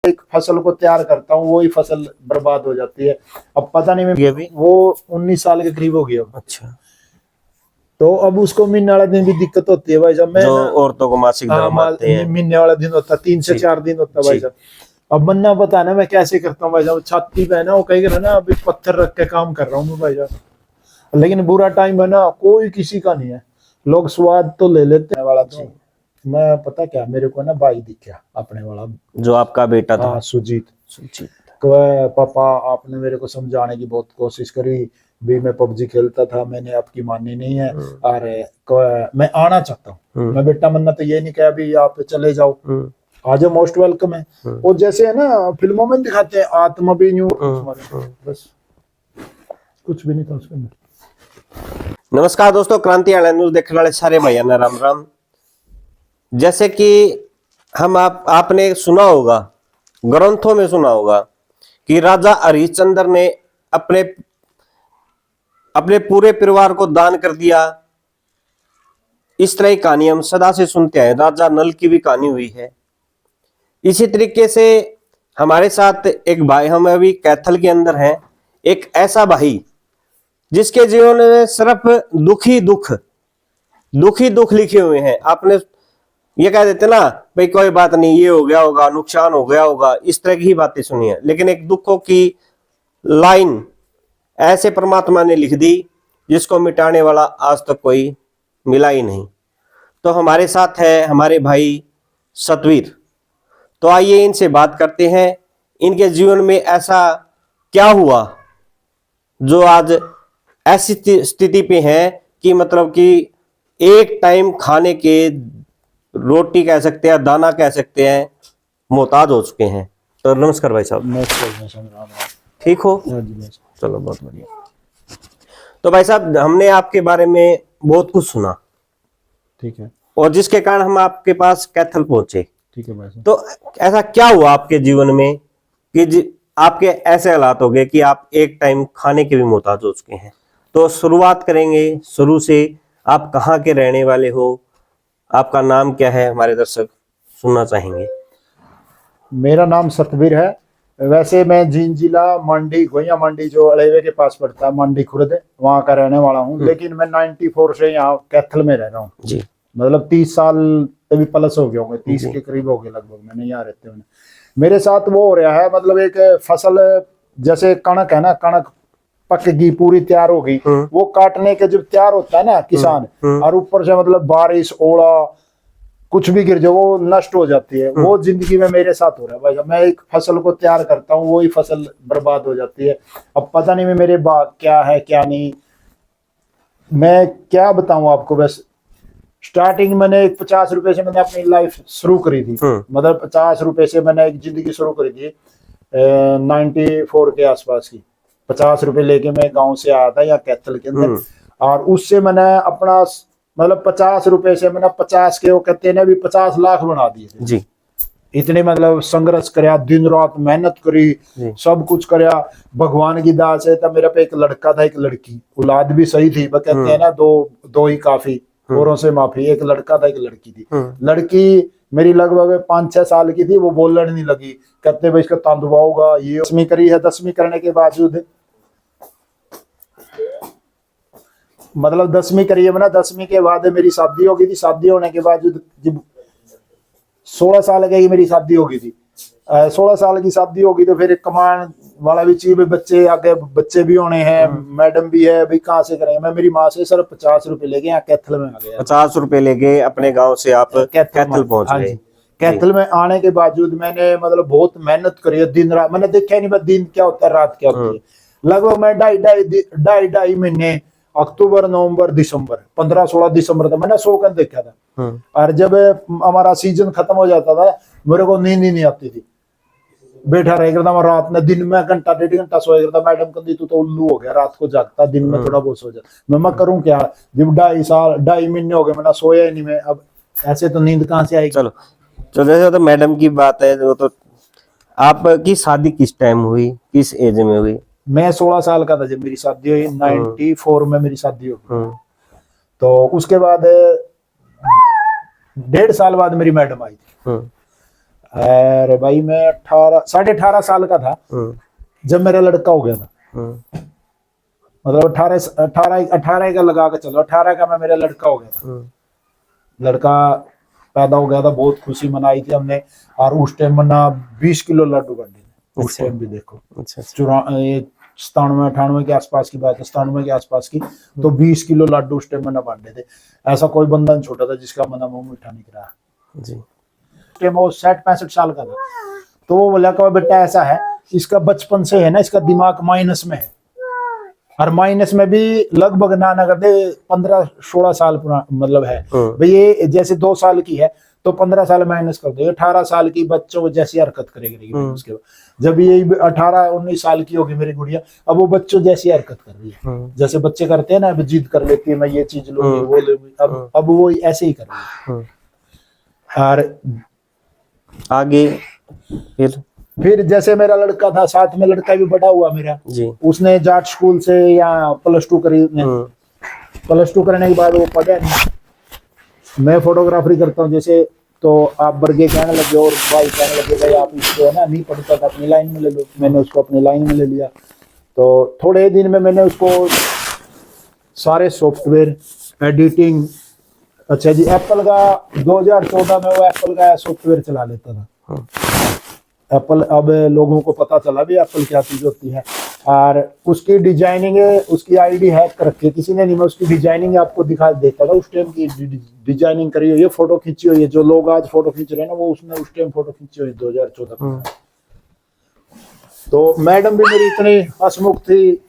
एक फसल को तैयार करता हूँ, वही फसल बर्बाद हो जाती है। अब पता नहीं मैं वो 19 साल के करीब हो गया। अच्छा, तो अब उसको महीने वाला दिन भी दिक्कत होती है भाई साहब। मैं जो औरतों को मासिक धर्म आते हैं, महीने वाला दिन होता है, 3 से 4 दिन होता है भाई साहब। अब मन्ना पता है ना मैं कैसे करता हूँ भाई साहब, छाती पे है ना वो कहीं ना अभी पत्थर रख के काम कर रहा हूँ मैं भाई साहब। लेकिन बुरा टाइम है ना, कोई किसी का नहीं है, लोग स्वाद तो ले लेते हैं वाला। तो मैं पता क्या, मेरे को ना भाई दिखा अपने वाला, जो आपका बेटा था। हाँ सुजीत। सुजीत, तो पापा आपने मेरे को समझाने की बहुत कोशिश करी भी, मैं पबजी खेलता था, मैंने आपकी मानी नहीं है। अरे मैं आना चाहता हूँ। मैं बेटा मन्ना तो ये नहीं कहा भी आप चले जाओ, आ जाओ, मोस्ट वेलकम है। वो जैसे है ना फिल्मों में दिखाते हैं आत्मा भी न्यू, बस कुछ भी नहीं था उसके अंदर। नमस्कार दोस्तों, क्रांति ऑनलाइन न्यूज देखने वाले सारे भैया ना राम राम। जैसे कि हम आपने सुना होगा, ग्रंथों में सुना होगा कि राजा हरिश्चंद्र ने अपने अपने पूरे परिवार को दान कर दिया। इस तरह की कहानी हम सदा से सुनते हैं, राजा नल की भी कहानी हुई है। इसी तरीके से हमारे साथ एक भाई, हम अभी कैथल के अंदर हैं, एक ऐसा भाई जिसके जीवन में सिर्फ दुखी दुख लिखे हुए हैं। आपने ये कह देते ना भाई कोई बात नहीं, ये हो गया होगा, नुकसान हो गया होगा, इस तरह की ही बातें सुनी है। लेकिन एक दुखों की लाइन ऐसे परमात्मा ने लिख दी जिसको मिटाने वाला आज तक कोई मिला ही नहीं। तो हमारे साथ है हमारे भाई सतवीर। तो आइए इनसे बात करते हैं, इनके जीवन में ऐसा क्या हुआ जो आज ऐसी स्थिति पे है कि मतलब कि एक टाइम खाने के, रोटी कह सकते हैं, दाना कह सकते हैं, मोहताज हो चुके हैं। तो नमस्कार भाई साहब, ठीक हो? चलो बहुत बढ़िया। तो भाई साहब, हमने आपके बारे में बहुत कुछ सुना, ठीक है, और जिसके कारण हम आपके पास कैथल पहुंचे। ठीक है भाई साहब। तो ऐसा क्या हुआ आपके जीवन में कि आपके ऐसे हालात हो गए कि आप एक टाइम खाने के भी मोहताज हो चुके हैं? तो शुरुआत करेंगे शुरू से। आप कहाँ के रहने वाले हो, आपका नाम क्या है, हमारे दर्शक सुनना चाहेंगे। मेरा नाम सतवीर है। वैसे मैं जींद जिला मंडी, गोइया मंडी जो अलेवे के पास पड़ता है, मंडी खुर्द, वहाँ का रहने वाला हूँ। लेकिन मैं 94 से यहाँ कैथल में रह रहा हूँ जी। मतलब 30 साल अभी प्लस हो गए होंगे, 30 के करीब हो गए लगभग मैंने यहाँ रहते हुए। मेरे साथ वो हो रहा है, मतलब एक फसल जैसे कणक है ना, कणक पक गई पूरी तैयार हो गई, वो काटने के जब तैयार होता है ना किसान, और ऊपर से मतलब बारिश ओला कुछ भी गिर जाए वो नष्ट हो जाती है। वो जिंदगी में मेरे साथ हो रहा है भाई। मैं एक फसल को तैयार करता हूँ, वही फसल बर्बाद हो जाती है। अब पता नहीं मेरे बाग क्या है क्या नहीं, मैं क्या बताऊं आपको। बस स्टार्टिंग मैंने एक 50 रुपए से मैंने अपनी लाइफ शुरू करी थी, मतलब 50 रुपए से मैंने एक जिंदगी शुरू करी थी 94 के आसपास की। 50 रुपए लेके मैं गांव से आया था यहाँ कैथल के अंदर, और उससे मैंने अपना मतलब 50 रुपए से मैंने 50 के वो कहते हैं ना भी 50 लाख बना दिए थे जी। इतने मतलब संघर्ष करया, दिन रात मेहनत करी, सब कुछ करया भगवान की दाल से। तब मेरा पे एक लड़का था एक लड़की, औलाद भी सही थी, वो कहते हैं ना दो ही काफी, औरों से माफी। एक लड़का था एक लड़की थी। लड़की मेरी लगभग 5-6 साल की थी, वो बोलने नहीं लगी। कहते भाई इसका तांदुआ होगा। ये 10वीं करी है, 10वीं करने के बावजूद मतलब 10वीं करी है मैंने, 10वीं के बाद मेरी शादी हो गई थी। शादी होने के बाद जब 16 साल की मेरी शादी हो गई थी, 16 साल की शादी होगी तो फिर कमान वाला भी चाहिए, बच्चे आगे बच्चे भी होने हैं, मैडम भी है, भाई कहाँ से करेंगे। मैं मेरी माँ से सिर्फ 50 रुपए लेके यहाँ कैथल में आ गया। 50 रुपए लेके अपने गांव से आप कैथल पहुंच गए। कैथल में आने के बावजूद मैंने मतलब बहुत मेहनत करी है, दिन रात मैंने देखा नहीं दिन क्या होता है रात क्या होती है। लगभग मैं ढाई महीने, अक्टूबर नवंबर दिसंबर 15-16 दिसंबर तक मैंने सो कर देखा था। और जब हमारा सीजन खत्म हो जाता था मेरे को नींद ही नहीं आती थी, बैठा रह करता मैं रात में। दिन में घंटा 1.5 घंटा सोया करता। मैडम कहती तू तो उल्लू हो गया, रात को जागता, दिन में थोड़ा बहुत सो जाता। मैं करूं क्या, जब 2.5 महीने हो गए मैंने सोया ही नहीं। मैं अब ऐसे तो नींद कहाँ से आएगी। चलो तो जैसे तो मैडम की बात है, वो तो आपकी शादी किस टाइम हुई, किस एज में हुई? मैं 16 साल का था जब मेरी शादी हुई, 94 में मेरी शादी हो गई। तो उसके बाद 1.5 साल बाद मेरी मैडम आई थी। अरे भाई मैं 18.5 साल का था जब मेरा लड़का हो गया था। मतलब 18 का लगा के चलो, 18 का मैं मेरा लड़का हो गया था। लड़का पैदा हो गया था, बहुत खुशी मनाई थी हमने। और उस टाइम मना 20 किलो लड्डू बन थे उस टाइम भी। देखो 97-98 के आसपास की बात है, 97 के आसपास की। तो 20 किलो लड्डू उस टाइम मना बांटे थे। ऐसा कोई बंदा नहीं छोटा था जिसका मना मुंह मीठा नहीं करा जी। वो 60-65 साल का था। तो वो बोला कि बेटा ऐसा है, इसका बचपन से है ना, इसका दिमाग माइनस में है। और माइनस में भी लगभग ना करते 15-16 साल पुराना मतलब है भाई। ये जैसे 2 साल की है तो 15 साल माइनस कर दो, 18 साल की बच्चों को जैसी हरकत करेगी उसके बाद। जब ये 18-19 साल की होगी मेरी गुड़िया, अब वो बच्चों जैसी हरकत कर रही है। जैसे बच्चे करते हैं ना, अब जिद कर लेती है मैं ये चीज लूंगी वो लूंगी, अब वो ऐसे ही कर रही है। और आगे फिर जैसे मेरा लड़का था, साथ में लड़का भी बड़ा हुआ मेरा जी। उसने जाट स्कूल से या +2 करी। +2 करने के बाद वो पढ़ा नहीं। मैं फोटोग्राफरी करता हूँ जैसे, तो आप बर्गे कहने लगे और भाई कहने लगे भाई आप इसको है ना नहीं पढ़ता था, अपनी लाइन में ले लो। मैंने उसको अपनी लाइन में ले लिया। तो थोड़े दिन में मैंने उसको सारे सॉफ्टवेयर एडिटिंग, अच्छा जी एप्पल का 2014 में वो एप्पल का सॉफ्टवेयर चला लेता था। एप्पल, अब लोगों को पता चला भी एप्पल क्या चीज होती है। और उसकी डिजाइनिंग, उसकी आईडी हैक कर रखी है किसी ने नहीं। मैं उसकी डिजाइनिंग आपको दिखा देता था, उस टाइम की डिजाइनिंग करी हुई है, फोटो खींची हुई है। जो लोग आज फोटो खींच रहे हैं ना, वो उसने उस टाइम फोटो खींची हुई 2014 में। तो मैडम भी मेरी इतनी हंसमुख थी,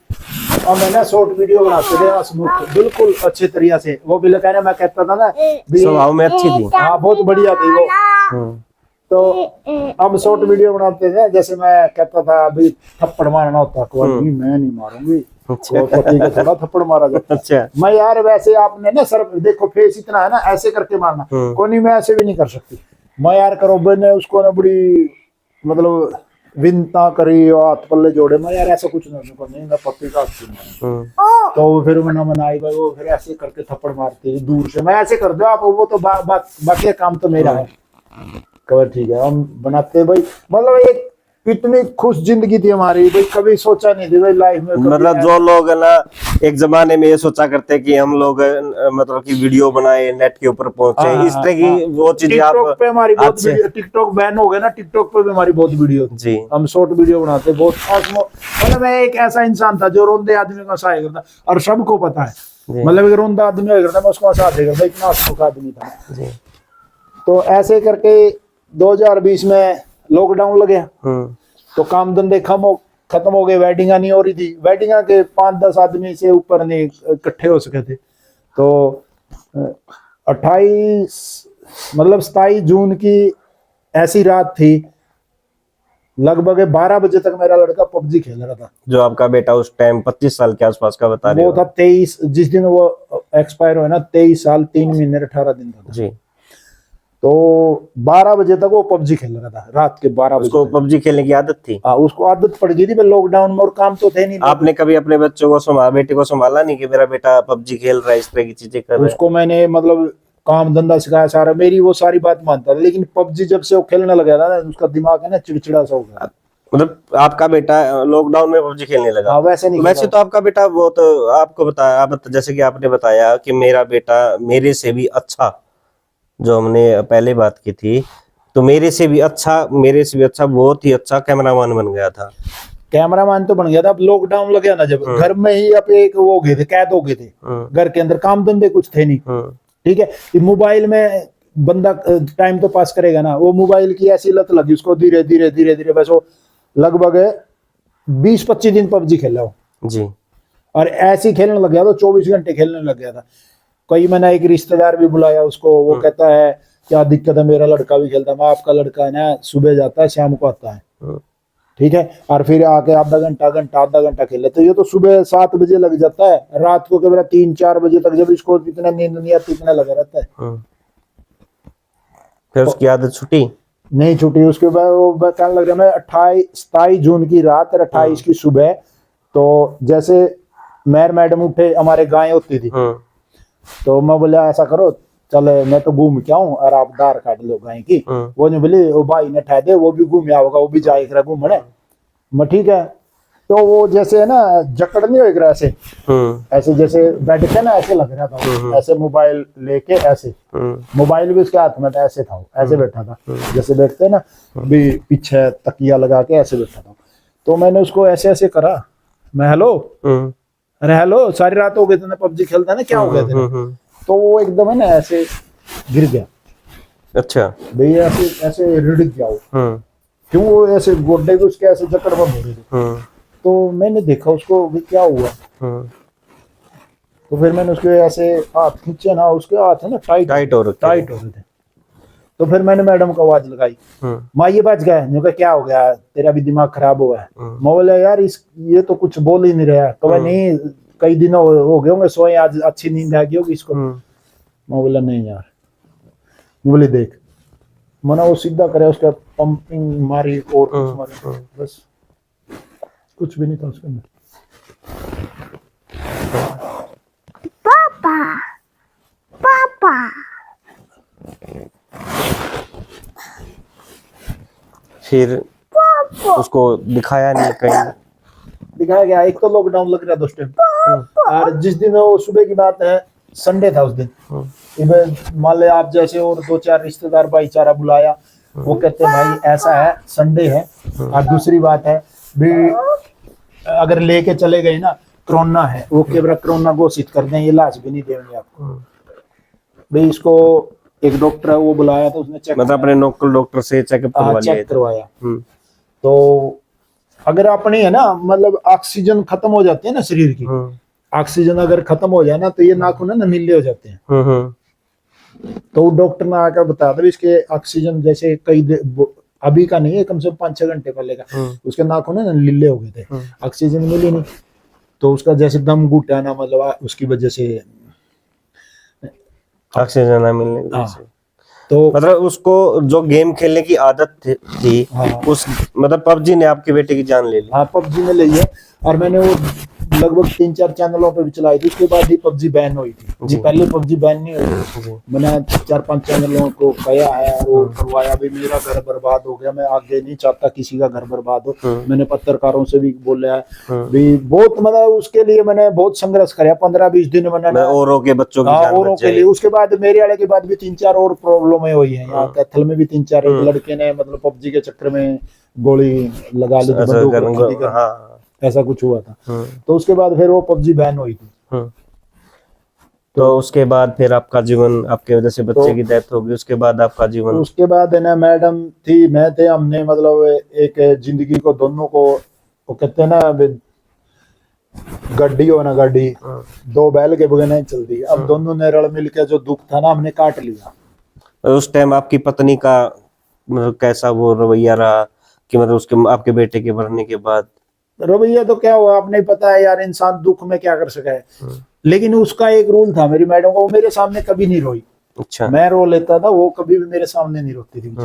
और मैंने शॉर्ट वीडियो बनाते थे हंसमुख बिल्कुल अच्छे तरीके से। वो भी कहना, मैं कहता था ना स्वभाव में अच्छी थी, हाँ बहुत बढ़िया थी वो। तो अब शॉर्ट वीडियो बनाते थे, जैसे मैं कहता था अभी थप्पड़ मारना होता है, मैं नहीं मारूंगी, पति को थोड़ा थप्पड़ मारा जाता। अच्छा। मैं यार वैसे आपने ना सर देखो फेस इतना है ना, ऐसे करके मारना कोई नहीं, मैं ऐसे भी नहीं कर सकती। मैं यार करो ने उसको ना बड़ी मतलब विनता करी, हाथ पल्ले जोड़े। मैं यार ऐसा कुछ नहीं, मैं पति का तो फिर मैंने मनाई भाई, वो फिर ऐसे करके थप्पड़ मारती दूर से। मैं ऐसे कर दो आप, वो तो बाकी काम तो मेरा है। कवर ठीक है, हम बनाते भाई। मतलब एक इतनी खुश जिंदगी थी हमारी भाई, कभी सोचा नहीं थी भाई लाइफ में। मतलब जो लोग है ना एक जमाने में ये सोचा करते कि हम लोग मतलब कि वीडियो बनाए नेट के ऊपर पहुंचे, इस तरह की वो चीजें आप पे हमारी बहुत वीडियो, टिकटॉक बैन हो गया ना, टिकटॉक पे भी हमारी बहुत वीडियो जी। हम शॉर्ट वीडियो बनाते बहुत। मतलब मैं एक ऐसा इंसान था जो रोंदे आदमी को हंसाया करता, और सबको पता है मतलब रोंदा आदमी होया करता मैं उसको हंसा देगा भाई, इतना हंसमुख आदमी था जी। तो ऐसे करके 2020 में लॉकडाउन लग गया, तो काम धंधे खत्म हो गए। वेडिंगा नहीं हो रही थी, वेडिंगा के 5-10 आदमी से ऊपर नहीं इकट्ठे हो सके थे। तो 27 जून की ऐसी रात थी, लगभग 12 बजे तक मेरा लड़का पबजी खेल रहा था। जो आपका बेटा उस टाइम 25 साल के आसपास का बता रहे हो, वो था 23, जिस दिन वो एक्सपायर हुआ ना, 23 साल 3 महीने 18 दिन का जी। तो 12 बजे तक वो पबजी खेल रहा था, रात के 12 बजे। उसको पबजी खेलने की आदत थी? हाँ, उसको आदत पड़ गई थी लॉकडाउन में, और काम तो थे नहीं। आपने कभी अपने बच्चों को बेटे को संभाला नहीं कि मेरा बेटा पबजी खेल रहा है, इस तरह की चीजें कर रहा है? उसको मैंने मतलब काम धंधा सिखाया सारा, मेरी वो सारी बात मानता था। लेकिन पबजी जब से वो खेलने लगा था ना, उसका दिमाग है ना चिड़चिड़ा सा हो गया। मतलब आपका बेटा लॉकडाउन में पबजी खेलने लगा? हाँ, वैसे नहीं। वैसे तो आपका बेटा वो तो आपको बताया, जैसे कि आपने बताया कि मेरा बेटा मेरे से भी अच्छा, जो हमने पहले बात की थी, तो मेरे से भी अच्छा बहुत ही अच्छा कैमरामैन बन गया था। कैमरामैन तो बन गया था। अब लॉकडाउन लग गया ना, जब घर में ही अब एक वो हो गए थे, कैद हो गए थे घर के अंदर, काम धंधे कुछ थे नहीं। ठीक है, मोबाइल में बंदा टाइम तो पास करेगा ना, वो मोबाइल की ऐसी लत लगी उसको, धीरे धीरे बस वो लगभग 20-25 दिन पबजी खेला हो जी। और ऐसे खेलने लग गया था, 24 घंटे खेलने लग गया था। कई मैंने एक रिश्तेदार भी बुलाया उसको, वो कहता है क्या दिक्कत है, मेरा लड़का भी खेलता है। मैं आपका लड़का है ना सुबह जाता है शाम को आता है, ठीक है, और फिर आके आधा घंटा खेले। तो ये तो सुबह 7 बजे लग जाता है, रात को केवल 3-4 बजे तक, जब इसको इतना नींद नहीं आती इतना लगा रहता है। फिर उसकी आदत छूटी नहीं? छूटी। उसके बाद वो कहने लग रहा मैं 27 जून की रात और 28 की सुबह, तो जैसे मैडम उठे, हमारे गाय होती थी, तो मैं बोला ऐसा करो चल मैं तो घूम के आऊं और आप दार काट लो गाय की। वो जो बोले वो भाई ने ठा दे, वो भी घूम आओगा, वो भी जाएगा घूमने। मैं ठीक है। तो वो जैसे है ना जकड़ नहीं होएगा ऐसे, ऐसे जैसे बैठे ना ऐसे लग रहा था, ऐसे मोबाइल लेके ऐसे, मोबाइल भी उसके हाथ में था, ऐसे था, ऐसे बैठा था जैसे बैठते ना भी, पीछे तकिया लगा के ऐसे बैठा था। तो मैंने उसको ऐसे ऐसे करा, मैं हेलो, अरे हेलो, सारी रात हो गई तुमने पबजी खेलता ना, क्या हो गया तेरा? तो वो एकदम है ना ऐसे गिर गया। अच्छा भैया ऐसे ऐसे रिड़ गया वो, क्यों वो ऐसे गोड्डे भी उसके ऐसे जकड़ बंद हो रही थी। तो मैंने देखा उसको भी क्या हुआ। तो फिर मैंने उसके ऐसे हाथ खींचे ना, उसके हाथ है ना टाइट हो रहे थे। तो फिर मैंने मैडम को आवाज लगाई, माँ ये बच गया। जो क्या हो गया, तेरा भी दिमाग खराब हुआ है। मैं बोला यार ये तो कुछ बोल ही नहीं रहा। तो नहीं कई दिन हो गए होंगे सोए, आज अच्छी नींद आ गई होगी इसको। मैं बोला नहीं यार। बोले देख, मैंने वो सीधा करे, उसका पंपिंग मारी और कुछ मारी, बस कुछ भी नहीं था उसके अंदर। पापा पापा फिर उसको दिखाया नहीं कहीं? दिखाया गया। एक तो लॉकडाउन लग रहा था उस टाइम, और जिस दिन वो सुबह की बात है, संडे था उस दिन। मान ले आप जैसे और दो चार रिश्तेदार भाईचारा बुलाया, वो कहते हैं भाई ऐसा है संडे है। और दूसरी बात है भी, अगर लेके चले गए ना कोरोना है, वो केवल कोरोना घोषित कर दें, इलाज भी नहीं देंगे आपको भाई। इसको एक डॉक्टर है वो बुलाया, तो उसने चेक, मतलब अपने लोकल डॉक्टर से चेकअप करवाया। तो अगर अपनी है ना मतलब ऑक्सीजन खत्म हो जाती है ना शरीर की, ऑक्सीजन अगर खत्म हो जाए ना तो ये नाखून है ना नीले हो जाते हैं। तो डॉक्टर ने आकर बताया था इसके ऑक्सीजन जैसे अभी का नहीं है, कम से कम 5-6 घंटे पहले का, उसके नाखून है ना नीले हो गए थे, ऑक्सीजन मिली नहीं। तो उसका जैसे दम घुटा ना, मतलब उसकी वजह से ऑक्सीजन ना मिलने की वजह से। तो मतलब उसको जो गेम खेलने की आदत थी, उस मतलब पबजी ने आपके बेटे की जान ले ली। हाँ पबजी ने ली है। और मैंने वो लगभग 3-4 चैनलों पे भी चलाई थी, उसके बाद ही पबजी बैन हुई थी जी। पहले पबजी बैन नहीं हुई थी। मैंने 4-5 चैनलों को कहा है और वो करवाया भी। मेरा घर बर्बाद हो गया, मैं आगे नहीं चाहता किसी का घर बर्बाद हो। मैंने पत्रकारों से भी बोला है भी, बहुत मतलब उसके लिए मैंने बहुत संघर्ष किया। 15-20 दिन मैंने औरों के बच्चों की जान औरों के लिए। उसके बाद मेरे वाले के बाद भी 3-4 और प्रॉब्लम हुई है। यहाँ कैथल में भी 3-4 लड़के ने मतलब पबजी के चक्कर में गोली लगा ली थी, ऐसा कुछ हुआ था। तो उसके बाद फिर वो पबजी बैन हुई थी। तो उसके बाद फिर आपका जीवन, आपके वजह से बच्चे की डेथ होगी, उसके बाद आपका जीवन? उसके बाद है ना मैडम थी, मैं थे, हमने मतलब एक जिंदगी को दोनों को, वो कहते हैं ना गड्डी हो ना गड्डी, दो बैल के बगैर नहीं चलती। अब दोनों ने रल मिल के जो दुख था ना हमने काट लिया। उस टाइम आपकी पत्नी का मतलब कैसा वो रवैया रहा कि मतलब उसके आपके बेटे के मरने के बाद? रवैया तो क्या हुआ आपने पता है यार, इंसान दुख में क्या कर सका है। लेकिन उसका एक रूल था मेरी मैडम को, वो मेरे सामने कभी नहीं रोई। अच्छा। मैं रो लेता था, वो कभी भी मेरे सामने नहीं रोती थी।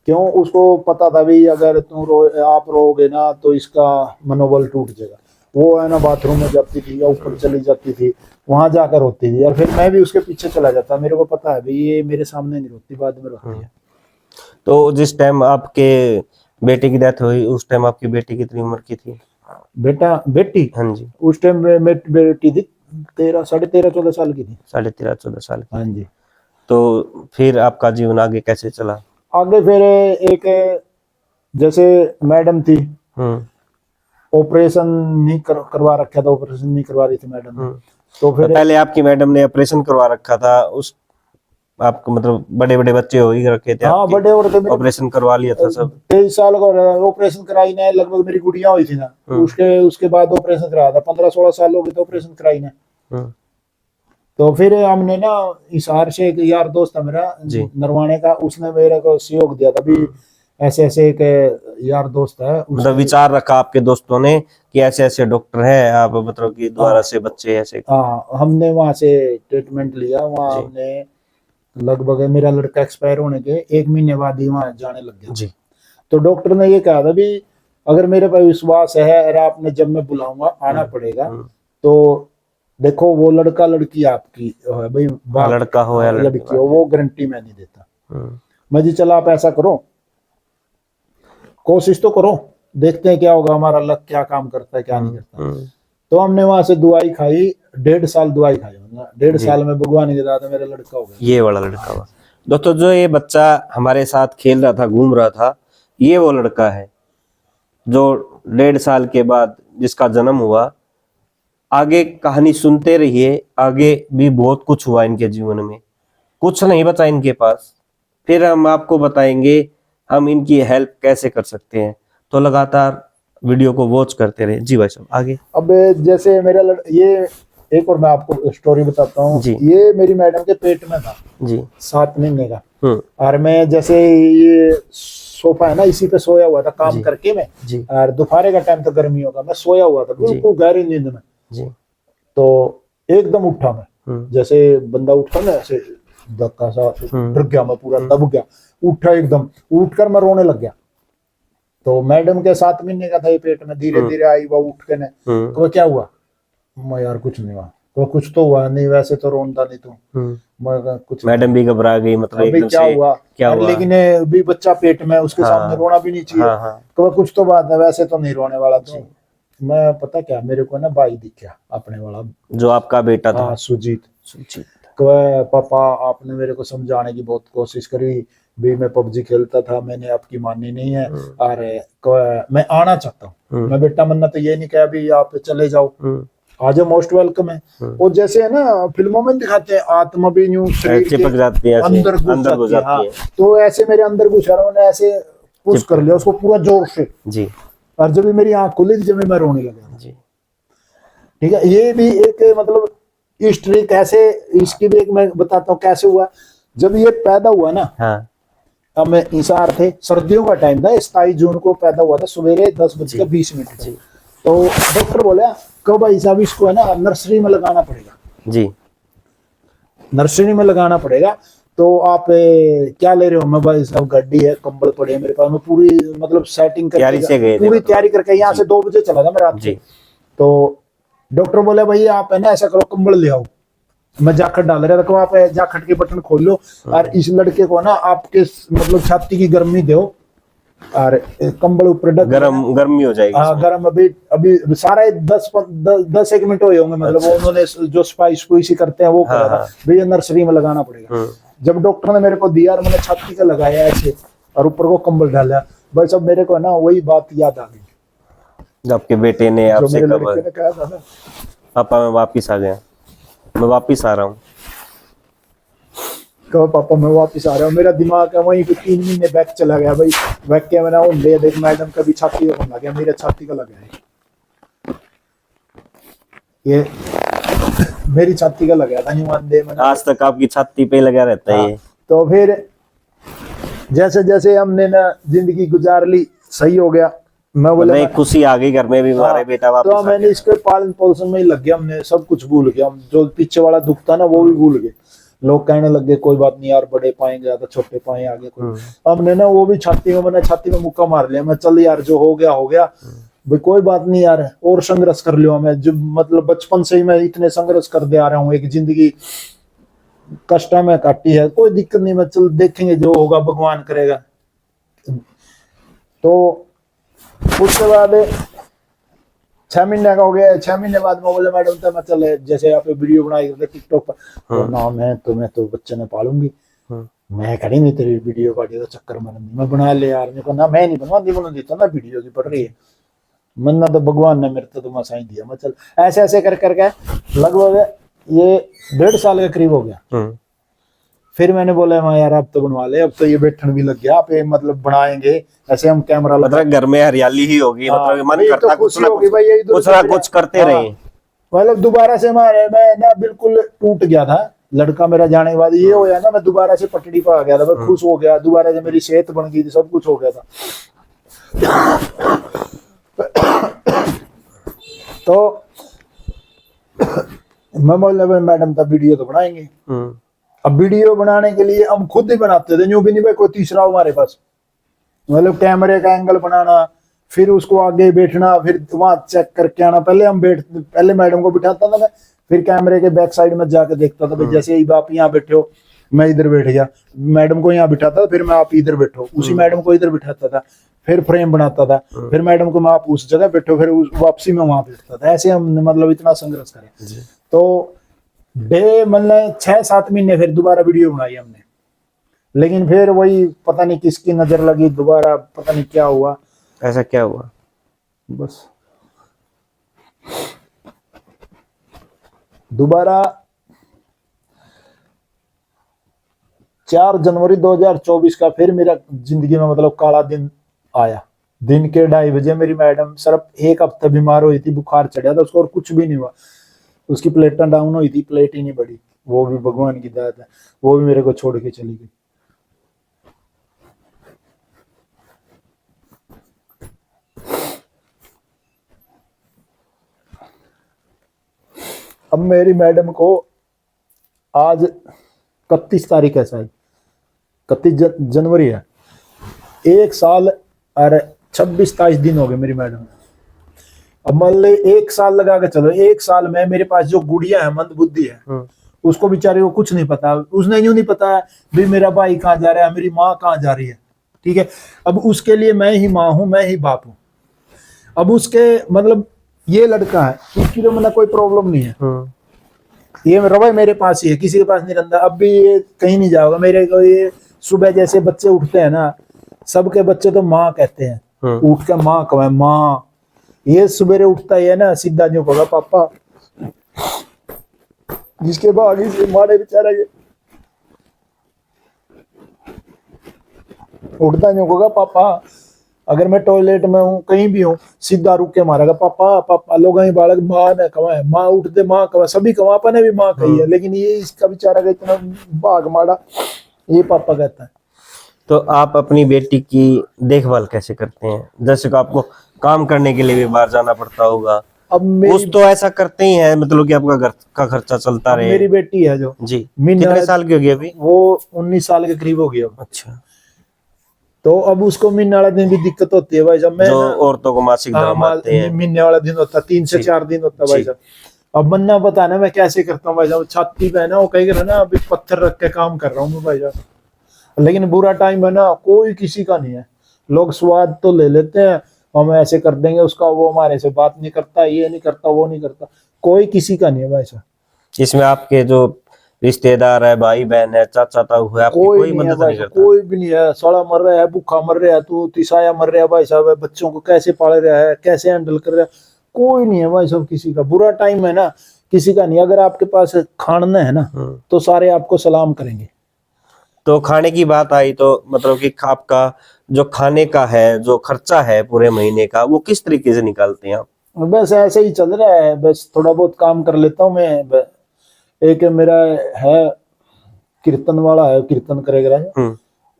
क्यों? उसको पता था भी अगर आप रोगे ना तो इसका मनोबल टूट जाएगा। वो है ना बाथरूम में जाती थी या ऊपर चली जाती थी, वहां जाकर रोती थी। और फिर मैं भी उसके पीछे चला जाता। मेरे को पता है भाई ये मेरे सामने नहीं रोती, बाद में रोती है। तो जिस टाइम आपके बेटे की डेथ हुई, उस टाइम आपकी बेटी कितनी उम्र की थी? बेटी हाँ जी। उस टाइम में बेटी थी 13-14 साल की थी। 13.5-14 साल की। हाँ जी। तो फिर आपका जीवन आगे कैसे चला? आगे फिर एक जैसे मैडम थी, ऑपरेशन नहीं करवा रखा था, ऑपरेशन नहीं करवा रही थी मैडम। तो फिर पहले आपकी मैडम ने ऑपरेशन करवा रखा था, उस आपको मतलब बड़े बड़े बच्चे हो ही रखे थे? हाँ बड़े और थे, ऑपरेशन करवा लिया था सब? 23 साल का ऑपरेशन कराई ने, लगभग मेरी गुड़िया हुई थी ना, उसके बाद ऑपरेशन कराया था। 15-16 साल हो गए तो ऑपरेशन कराई ने। तो फिर हमने ना हिसार से एक यार दोस्त था मेरा नरवाने का, उसने मेरे को सहयोग दिया था भी, ऐसे ऐसे एक यार दोस्त है। मतलब विचार रखा आपके दोस्तों ने कि ऐसे ऐसे डॉक्टर हैं, आप मतलब कि द्वारा से बच्चे ऐसे। हाँ हमने वहां से ट्रीटमेंट लिया। वहाँ हमने लगभग मेरा लड़का एक्सपायर होने के 1 महीने बाद ही वहां जाने लग गया जी। तो डॉक्टर ने ये कहा था भी अगर मेरे पर विश्वास है और आपने जब मैं बुलाऊंगा आना पड़ेगा, तो देखो वो लड़का लड़की आपकी है भाई, लड़का हो या लड़की हो, वो गारंटी मैं नहीं देता। हम्म, मैं जी चला आप ऐसा करो, कोशिश तो करो, देखते हैं क्या होगा, हमारा लक क्या काम करता है क्या नहीं करता। तो हमने वहां से दवाई खाई, 1.5 साल दवाई खाई, मतलब 1.5 साल में भगवान की दात मेरा लड़का हो गया। ये वाला लड़का हुआ दोस्तों, जो ये बच्चा हमारे साथ खेल रहा था, घूम रहा था, ये वो लड़का है जो 1.5 साल के बाद जिसका जन्म हुआ। आगे कहानी सुनते रहिए, आगे भी बहुत कुछ हुआ इनके जीवन में, कुछ नहीं बचा इनके पास। फिर हम आपको बताएंगे हम इनकी हेल्प कैसे कर सकते हैं। तो लगातार वीडियो को वॉच करते रहे। जी भाई साहब आगे। अब जैसे मेरा ये एक और मैं आपको स्टोरी बताता हूँ। जी। ये मेरी मैडम के पेट में था जी 7 महीने का, हम्म और मैं जैसे ये सोफा है ना, इसी पे सोया हुआ था काम जी। करके मैं, जी और दोपहर का टाइम था, गर्मियों का, मैं सोया हुआ था बिल्कुल गहरी नींद में। जी तो एकदम उठा मैं, जैसे बंदा उठता ना ऐसे धक्का सा, डर गया मैं, पूरा दब गया, उठा एकदम, उठकर मैं रोने लग गया। तो मैडम के 7 महीने का था ये पेट में, धीरे धीरे आई वो उठ के ने। तो क्या हुआ? मैं यार कुछ नहीं हुआ। तो कुछ तो हुआ नहीं, वैसे तो रोनता नहीं तू। मैं कहा, कुछ मैडम भी घबरा गई, मतलब अभी एकदम क्या से हुआ? क्या अरे हुआ? लेकिन अभी बच्चा पेट में, उसके सामने रोना भी नहीं चाहिए। हाँ। तो कुछ तो बात है, वैसे तो नहीं रोने वाला। तो मैं पता क्या, मेरे को ना भाई दिखा अपने वाला, जो आपका बेटा था। हाँ सुजीत। सुजीत। तो पापा आपने मेरे को समझाने की बहुत कोशिश करी भी, मैं पबजी खेलता था, मैंने आपकी मानी नहीं है, और मैं आना चाहता हूँ। मैं बेटा मन्ना तो ये नहीं कहा भी आप चले जाओ, आज मोस्ट वेलकम है। और जैसे है ना फिल्मों में दिखाते हैं, आत्मा भी यूं शरीर के चिपक जाती है, ऐसे अंदर घुस जाती है। हाँ, है। तो ऐसे मेरे अंदर घुस रहा, मैंने ऐसे पुश कर लिया उसको पूरा जोर से, जी और जब मेरी आंख खुली जब मैं रोने लगा। जी ठीक है, ये भी एक मतलब हिस्ट्री कैसे, इसकी भी एक मैं बताता हूँ कैसे हुआ। जब ये पैदा हुआ ना, हाँ अब मैं इंसार थे, सर्दियों का टाइम था, 27 जून को पैदा हुआ था, सवेरे 10:20 तो डॉक्टर बोला कहो भाई साहब इसको है ना नर्सरी में लगाना पड़ेगा। जी नर्सरी में लगाना पड़ेगा। तो आप क्या ले रहे हो? मैं भाई साहब गाड़ी है, कंबल पड़े हैं मेरे पास, मैं पूरी मतलब सेटिंग तैयारी से गए थे, पूरी मतलब। तैयारी करके यहाँ से 2 बजे चला था मैं रात जी। को। तो डॉक्टर बोले भाई आप है ना ऐसा करो, कंबल ले आओ। मैं जाखट डाल रहा था, तो आप जाखट के बटन खोल लो, और इस लड़के को ना आपके मतलब छाती की गर्मी दो, और कंबल ऊपर ढक, गर्मी हो जाएगी। हाँ गर्म। अभी अभी सारा 10-1 मिनट हुए होंगे, मतलब वो उन्होंने जो स्पाइस स्पाइसी करते हैं वो करा था। भैया नर्सरी में लगाना पड़ेगा। जब डॉक्टर ने मेरे को दिया और मैंने छाती का लगाया ऐसे, और ऊपर को कंबल डाला, भाई सब मेरे को ना वही बात याद आ गई जब आपके बेटे ने जो आपसे मेरे कहा, लड़के ने कहा था ना, पापा मैं वापिस आ गया, मैं वापिस आ रहा हूँ। कहो पापा मैं वापिस आ रहा हूँ। मेरा दिमाग है वहीं पे 3 महीने बैक चला गया भाई। बैक के मैंने उन ले देख, मैडम का भी छाती का लग गया, मेरे छाती का लगा है ये मेरी छाती का लगा था, मान दे मैंने आज तक आपकी छाती पे लगा रहता है ये। तो फिर जैसे जैसे हमने ना जिंदगी गुजार ली, सही हो गया। मैं बोला एक खुशी आ गई घर में भी, हमारे बेटा वापस तो मैंने इसके पालन पोषण में ही लग गया, हमने सब कुछ भूल गया, हम जो पीछे वाला दुख था ना वो भी भूल गए। लोग कहने लग गए कोई बात नहीं यार, बड़े पाएंगे या तो छोटे पाए आगे कोई। हमने ना वो भी छाती में, मैंने छाती में मुक्का मार लिया। मैं चल यार जो हो गया भाई, कोई बात नहीं यार, और संघर्ष कर लियो। मैं जो मतलब बचपन से ही मैं इतने संघर्ष कर दे आ रहा हूँ, एक जिंदगी कष्ट में काटी है, कोई दिक्कत नहीं, मैं चल देखेंगे जो होगा भगवान करेगा। तो उसके बाद 6 महीने का हो गया। 6 महीने बाद मैं बोले मैडम तो मैं चले, जैसे आप वीडियो बनाई करते टिकटॉक पर, तो नाम है तो मैं तो बच्चे ने पालूंगी। मैं खड़ी नहीं तेरी वीडियो पार्टी का चक्कर में, मैं बना ले यार। मेरे को ना मैं नहीं बनवाती तो ना वीडियो की पड़ रही है, मन्ना तो भगवान ने मेरे तो मसा ही दिया। मैं चल ऐसे ऐसे कर करके लगभग ये 1.5 साल के करीब हो गया। फिर मैंने बोला मैं यार अब तो बनवा ले, अब तो ये बैठन भी लग गया, आप मतलब बनाएंगे ऐसे हम कैमरा मतलब घर में हरियाली ही होगी, मतलब मन करता तो कुछ खुशी होगी भाई, यही कुछ करते रहे। मतलब दोबारा से मैं ना बिल्कुल टूट गया था, लड़का मेरा जाने के बाद ये हो गया ना, मैं दोबारा से पटड़ी पर आ गया था, मैं खुश हो गया, दोबारा से मेरी सेहत बन गई थी, सब कुछ हो गया था। तो मैं बोला मैडम तब वीडियो तो बनाएंगे। अब वीडियो बनाने के लिए हम खुद ही बनाते थे, यूं भी नहीं भाई कोई तीसरा हमारे पास, मतलब कैमरे का एंगल बनाना, फिर उसको आगे बैठना, फिर वहां चेक करके आना। पहले मैडम को बिठाता था मैं, फिर कैमरे के बैक साइड में जाके देखता था भाई जैसे ही आप यहाँ बैठे हो मैं इधर बैठ गया, मैडम को यहाँ बिठाता था, फिर मैं आप इधर बैठो, उसी मैडम को इधर बिठाता था, फिर फ्रेम बनाता था, फिर मैडम को मैं आप उस जगह बैठो, फिर वापसी में वहां बैठता था। ऐसे हमने मतलब इतना संघर्ष करे। तो डे मतलब 6-7 महीने फिर दोबारा वीडियो बनाई हमने, लेकिन फिर वही पता नहीं किसकी नजर लगी, दोबारा पता नहीं क्या हुआ। ऐसा क्या हुआ? बस दोबारा 4 जनवरी 2024 का फिर मेरा जिंदगी में मतलब काला दिन आया। दिन के 2:30 बजे मेरी मैडम सिर्फ 1 हफ्ता बीमार हुई थी, बुखार चढ़ा था उसको और कुछ भी नहीं हुआ, उसकी प्लेटें डाउन हुई थी, प्लेट ही नहीं बढ़ी, वो भी भगवान की दया है, वो भी मेरे को छोड़ के चली गई। अब मेरी मैडम को आज 31 तारीख है शायद, 31 जनवरी है, 1 साल और 26-27 दिन हो गए मेरी मैडम। अब मान ले 1 साल लगा के चलो, 1 साल में मेरे पास जो गुड़िया है मंद बुद्धि है, उसको बेचारे को कुछ नहीं पता, उसने यूं नहीं पता भी मेरा भाई कहाँ जा रहा है, मेरी माँ कहाँ जा रही है, ठीक है। अब उसके लिए मैं ही माँ हूं, मैं ही बाप हूं। अब उसके मतलब ये लड़का है, उसकी तो मतलब कोई प्रॉब्लम नहीं है, ये रवा मेरे पास ही है, किसी के पास नहीं रहता। अब भी ये कहीं नहीं जाओगा मेरे को। ये सुबह जैसे बच्चे उठते हैं ना, सबके बच्चे तो माँ कहते हैं, उठ के माँ कहे माँ, ये सुबह उठता ही है ना सीधा जो होगा पापा, जिसके बाद से मारे बेचारा ये उठता नहीं होगा पापा। अगर मैं टॉयलेट में हूँ कहीं भी हूँ, सीधा रुक के मारेगा पापा पापा। लोग बालक माँ ने कमाए, माँ उठते माँ कमा, सभी कमा, ने भी माँ कही है, लेकिन ये इसका बेचारा का इतना भाग मारा, ये पापा कहता है। तो आप अपनी बेटी की देखभाल कैसे करते हैं? जैसे कि आपको काम करने के लिए भी बाहर जाना पड़ता होगा, अब कुछ तो ऐसा करते ही है मतलब कि आपका घर का खर्चा चलता रहे। मेरी बेटी है जो जी, कितने साल की होगी अभी? वो 19 साल के करीब हो गई अब। अच्छा, तो अब उसको महीने वाला दिन भी दिक्कत होती है भाई साहब। मैं जो औरतों को मासिक धर्म आते हैं, महीने वाला दिन होता है, 3 से 4 दिन होता है भाई साहब। अब मन्ना पता ना मैं कैसे करता हूँ भाई साहब, छाती पे है ना वो कहेगा ना अभी पत्थर रख के काम कर रहा हूँ मैं भाई साहब। लेकिन बुरा टाइम है ना, कोई किसी का नहीं है। लोग स्वाद तो ले लेते हैं, हम ऐसे कर देंगे उसका, वो हमारे से बात नहीं करता, ये नहीं करता, वो नहीं करता, कोई किसी का नहीं है भाई साहब। इसमें आपके जो रिश्तेदार है, भाई बहन है, चाचा ताऊ है, आपकी कोई नहीं है मदद भाई नहीं साहब, करता? कोई भी नहीं है। साला मर रहा है, भूखा मर रहा है, तू तिसाया मर रहा है भाई साहब, बच्चों को कैसे पाल रहा है, कैसे हैंडल कर रहा है, कोई नहीं है भाई साहब किसी का। बुरा टाइम है ना, किसी का नहीं। अगर आपके पास खाना है ना तो सारे आपको सलाम करेंगे। तो खाने की बात आई तो मतलब कि आपका जो खाने का है, जो खर्चा है पूरे महीने का, वो किस तरीके से निकालते हैं आप? बस ऐसे ही चल रहा है, बस थोड़ा बहुत काम कर लेता हूँ मैं। एक मेरा है कीर्तन वाला है, कीर्तन करेगा,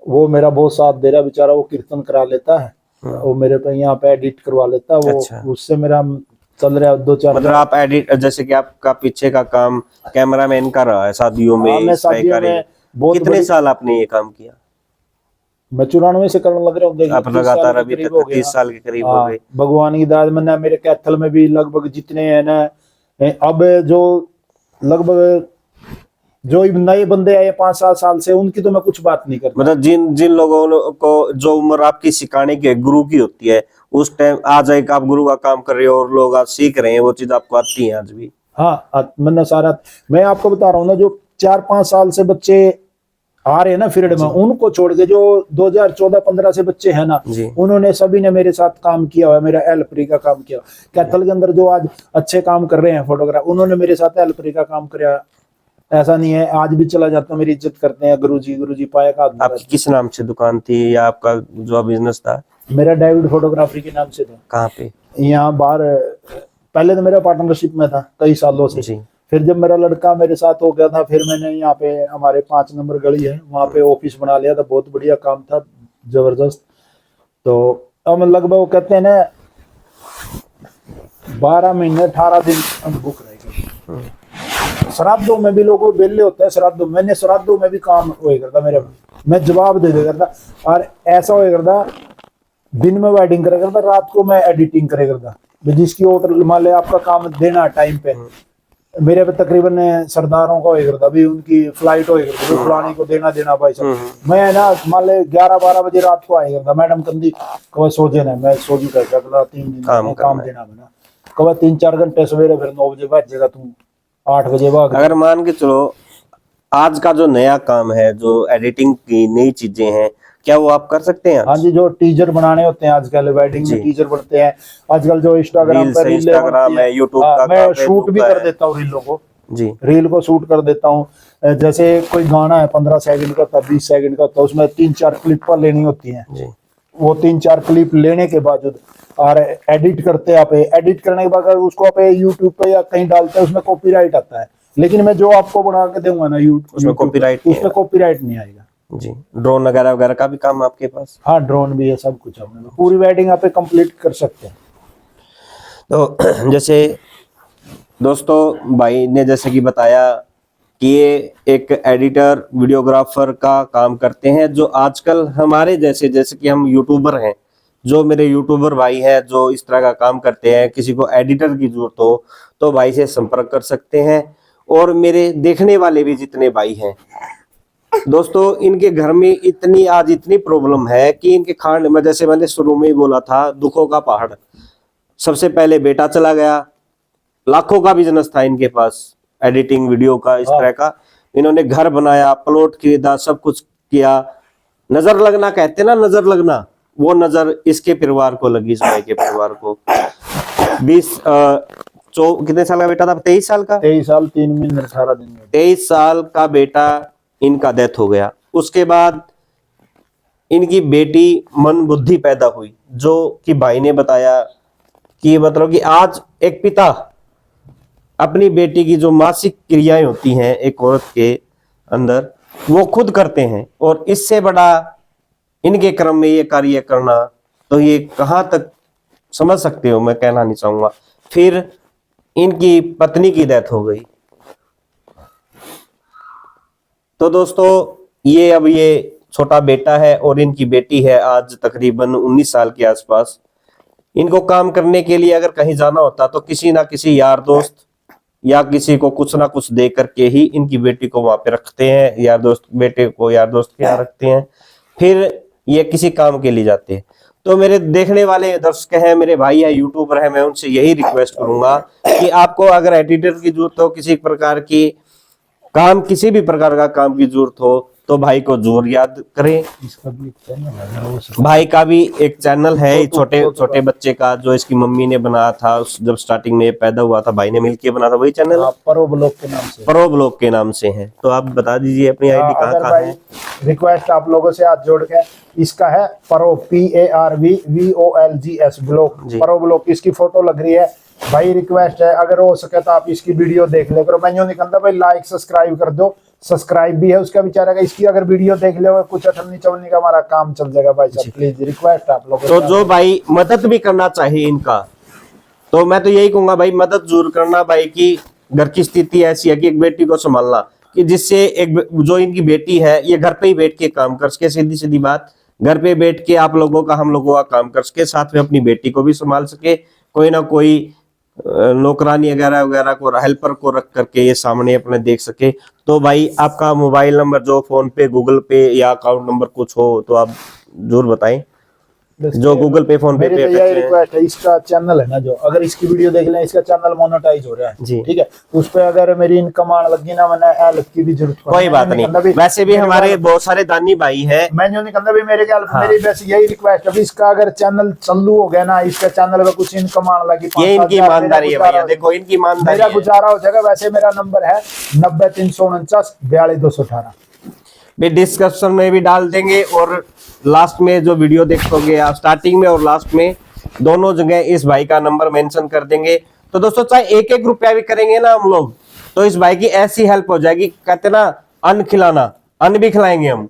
वो मेरा बहुत साथ दे रहा है बेचारा, वो कीर्तन करा लेता है, वो मेरे पे यहाँ पे एडिट करवा लेता है वो। अच्छा। उससे मेरा चल रहा है 2-4 मतलब आप एडिट, जैसे कि आपका पीछे का काम कैमरामैन का रहा है शादियों में, मैं शादियों में बहुत कितने साल आपने ये काम किया? मैं 94 से करने लग रहा हूँ, आप लगातार अभी तक 30 साल के करीब हो गए। भगवान की दाद में ना, मेरे कैथल में भी लगभग जितने हैं ना, अब जो लगभग जो नए बंदे आए 5-7 साल से, उनकी तो मैं कुछ बात नहीं करता। मतलब जिन लोगों को जो उम्र आपकी सिखाने की गुरु की होती है, उस टाइम आज एक आप गुरु का काम कर रहे हो और लोग आज सीख रहे हैं, वो चीज आपको आती है आज भी? हाँ, मैंने सारा, मैं आपको बता रहा हूँ ना, जो 4-5 साल से बच्चे आ रहे हैं ना फील्ड में, उनको छोड़ के जो 2014-15 से बच्चे हैं ना, उन्होंने सभी ने मेरे साथ काम किया हुआ है, मेरा एलपरी का काम किया। कैथल के अंदर जो आज अच्छे काम कर रहे हैं फोटोग्राफ, उन्होंने मेरे साथ एलपरी का काम किया। ऐसा नहीं है, आज भी चला जाता हूँ, मेरी इज्जत करते हैं, गुरुजी पाया का। आपकी किस नाम से दुकान थी या आपका जो बिजनेस था? मेरा डेविड फोटोग्राफी के नाम से था। कहाँ पे? यहाँ बाहर, पहले तो मेरा पार्टनरशिप में था कई सालों से जी। फिर जब मेरा लड़का मेरे साथ हो गया था, फिर मैंने यहाँ पे हमारे 5 नंबर गली है, वहाँ पे ऑफिस बना लिया था। बहुत बढ़िया काम था, जबरदस्त। तो अब लगभग वो कहते हैं ना 12 महीने 18 दिन हम बुक रहेगा। श्राद्धों में भी लोगों बेले होता है, श्राद्धों मैंने श्राद्धों में भी काम हुए करता मेरे, मैं जवाब दे दे करता। और ऐसा हुए करता, दिन में वेडिंग करे करता, रात को मैं एडिटिंग करे करता। जिसकी ऑर्डर मान ले आपका काम देना टाइम पे, मेरे पे तकरीबन सरदारों का होएगा था, अभी उनकी फ्लाइट होएगा था, तो फलाने को देना भाई साहब। मैं ना मान ले 11-12 बजे रात को आएगा था, मैडम कंदी कब सो जाना, मैं सो जी कर अगला 3 दिन काम काम देना मैंने कब 3-4 घंटे सवेरे, फिर 9 बजे बैठ जाएगा तू 8 बजे भाग। अगर मान के चलो आज का जो नया काम है, जो एडिटिंग की नई चीजें हैं, क्या वो आप कर सकते हैं? हाँ जी, जो टीजर बनाने होते हैं आजकल, वेडिंग में टीजर बनते हैं आजकल, जो इंस्टाग्राम रील्स पर है, रीलें इंस्टाग्राम बनती है, हैं। यूट्यूब हाँ, का मैं काम, शूट फेसबुक भी का कर है। देता हूँ रीलों को, जी रील को शूट कर देता हूँ। जैसे कोई गाना है 15 सेकंड का होता है, 20 सेकंड का होता है, उसमें 3-4 क्लिप पर लेनी होती हैं। जी वो 3-4 क्लिप लेने के बावजूद और एडिट करते हैं आप, एडिट करने के बाद अगर उसको आप यूट्यूब पे या कहीं डालते हैं उसमें कॉपीराइट आता है, लेकिन मैं जो आपको बना के दूंगा ना उसमें कॉपीराइट नहीं उसमें कॉपीराइट नहीं आएगा। जी। ड्रोन वगैरह वगैरह का भी काम आपके पास? हाँ, ड्रोन भी है, सब कुछ अपने पास। पूरी वेडिंग आप कंप्लीट कर सकते हैं। तो जैसे दोस्तों भाई ने जैसे कि बताया कि ये एक एडिटर वीडियोग्राफर का काम करते हैं, जो आजकल हमारे जैसे कि हम यूट्यूबर हैं, जो मेरे यूट्यूबर भाई हैं जो इस तरह का काम करते हैं, किसी को एडिटर की जरूरत हो तो भाई से संपर्क कर सकते हैं। और मेरे देखने वाले भी जितने भाई हैं दोस्तों, इनके घर में इतनी प्रॉब्लम है कि इनके खाने में, जैसे मैंने शुरू में ही बोला था, दुखों का पहाड़। सबसे पहले बेटा चला गया, लाखों का बिजनेस था इनके पास एडिटिंग वीडियो का, इस तरह का। इन्होंने घर बनाया, प्लॉट खरीदा, सब कुछ किया। नजर लगना कहते ना, नजर लगना, वो नजर इसके परिवार को लगी, इस भाई के परिवार को। 20 कितने साल का बेटा था? 23 साल का। 23 साल 3 महीने 18 दिन में 23 साल का बेटा इनका डेथ हो गया। उसके बाद इनकी बेटी मन बुद्धि पैदा हुई, जो कि भाई ने बताया कि मतलब कि आज एक पिता अपनी बेटी की जो मासिक क्रियाएं होती हैं एक औरत के अंदर, वो खुद करते हैं। और इससे बड़ा इनके क्रम में ये कार्य करना, तो ये कहाँ तक समझ सकते हो, मैं कहना नहीं चाहूंगा। फिर इनकी पत्नी की डेथ हो गई। तो दोस्तों ये छोटा बेटा है और इनकी बेटी है आज तकरीबन 19 साल के आसपास। इनको काम करने के लिए अगर कहीं जाना होता तो किसी ना किसी यार दोस्त या किसी को कुछ ना कुछ दे करके ही इनकी बेटी को वहां पे रखते हैं, यार दोस्त बेटे को यार दोस्त के यहाँ रखते हैं, फिर ये किसी काम के लिए जाते हैं। तो मेरे देखने वाले दर्शक हैं, मेरे भाई है, यूट्यूबर है, मैं उनसे यही रिक्वेस्ट करूंगा कि आपको अगर एडिटर की जरूरत हो, किसी प्रकार की काम, किसी भी प्रकार का काम की जरूरत हो, तो भाई को जरूर याद करें। इसका भी एक चैनल है वो भाई का भी एक चैनल है, छोटे छोटे बच्चे का, जो इसकी मम्मी ने बनाया था। जब स्टार्टिंग में पैदा हुआ था भाई ने मिलके बनाया था, वही चैनल परो ब्लॉग के नाम से, प्रो ब्लॉग के नाम से है। तो आप बता दीजिए अपनी आईडी कहाँ अगर कहाँ भाई है? रिक्वेस्ट आप लोगों से हाथ जोड़ के, इसका है परो PARVVOLGS ब्लॉग, जी। परो ब्लॉग, इसकी फोटो लग रही है भाई। रिक्वेस्ट है अगर हो सके तो आप इसकी वीडियो देख ले करो। मैं यूं नहीं कहता भाई लाइक सब्सक्राइब कर दो, सब्सक्राइब भी है उसका बेचारा का, इसकी अगर वीडियो देख ले कुछ अठन्नी चवन्नी का हमारा काम चल जाएगा भाई साहब। प्लीज रिक्वेस्ट आप लोगों तो से। जो भाई मदद भी करना चाहिए इनका, तो मैं तो यही कहूंगा भाई मदद जरूर करना। भाई की घर की स्थिति ऐसी है कि एक बेटी को संभालना, कि जिससे एक जो इनकी बेटी है ये घर पे ही बैठ के काम कर सके। सीधी सीधी बात, घर पे बैठ के आप लोगों का, हम लोगों का काम कर सके, साथ में अपनी बेटी को भी संभाल सके। कोई ना कोई नौकरानी वगैरह वगैरह को, हेल्पर को रख करके ये सामने अपने देख सके। तो भाई आपका मोबाइल नंबर जो फोन पे, गूगल पे या अकाउंट नंबर कुछ हो तो आप जरूर बताएं, जो गूगल पे, फोन पे मेरी तो यही रिक्वेस्ट है। इसका चैनल है ना, जो अगर इसकी वीडियो देख लें, इसका चैनल मोनेटाइज हो रहा है जी। ठीक है, उस पे अगर मेरी इनकम आने लगी ना, मैंने हेल्प की भी जरूरत कोई बात नहीं। वैसे भी हमारे बहुत सारे दानी भाई हैं। मैं जो नहीं कहता भी मेरे ख्याल मेरी वैसे यही रिक्वेस्ट है, इसका अगर चैनल चालू हो गया ना, इसका चैनल में कुछ इनकम आने लगी, ये इनकी ईमानदारी है भैया, देखो इनकी ईमानदारी मेरा है। गुजारा हो जाएगा। वैसे मेरा नंबर है 90 349 42 218। भी डिस्क्रिप्शन में भी डाल देंगे, और लास्ट में जो वीडियो देखोगे आप, स्टार्टिंग में और लास्ट में दोनों जगह इस भाई का नंबर मेंशन कर देंगे। तो दोस्तों चाहे 1-1 रुपया भी करेंगे ना हम लोग, तो इस भाई की ऐसी हेल्प हो जाएगी। कहते ना अन्न खिलाना, अन्न भी खिलाएंगे हम।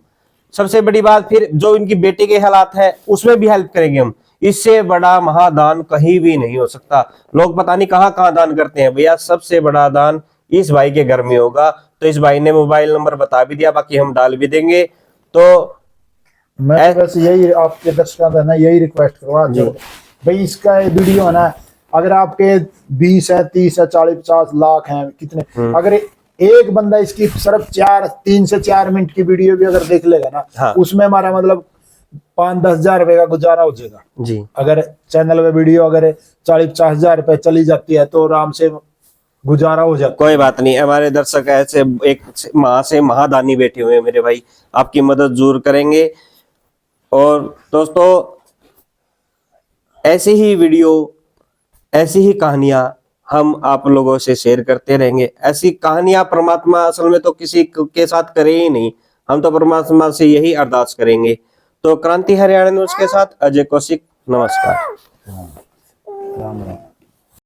सबसे बड़ी बात, फिर जो इनकी बेटी के हालात है उसमें भी हेल्प करेंगे हम। इससे बड़ा महादान कहीं भी नहीं हो सकता। लोग पता नहीं कहाँ कहाँ दान करते हैं भैया, सबसे बड़ा दान इस भाई के घर में होगा। तो इस भाई ने मोबाइल नंबर बता भी दिया, बाकी हम डाल भी देंगे। तो मैं तो वैसे यही आपके दर्शकों से ना यही रिक्वेस्ट करूंगा जो भाई इसका वीडियो है ना, अगर आपके 20 है, 30 है, 40, 50 लाख हैं, कितने, अगर एक बंदा इसकी सिर्फ 3 से 4 मिनट की वीडियो भी अगर देख लेगा ना, हाँ। उसमें हमारा मतलब 5-10 हजार रुपए का गुजारा हो जाएगा। जी, अगर चैनल पे वीडियो अगर 40-50 हजार रुपए चली जाती है तो आराम से गुजारा हो जाता कोई बात नहीं, हमारे दर्शक ऐसे एक माँ से महादानी बैठे हुए हैं मेरे भाई, आपकी मदद जरूर करेंगे। और दोस्तों ऐसी ही वीडियो, ऐसी ही कहानियां हम आप लोगों से शेयर करते रहेंगे। ऐसी कहानियां परमात्मा असल में तो किसी के साथ करे ही नहीं, हम तो परमात्मा से यही अरदास करेंगे। तो क्रांति हरियाणा न्यूज के साथ अजय कौशिक, नमस्कार। है। राम राम।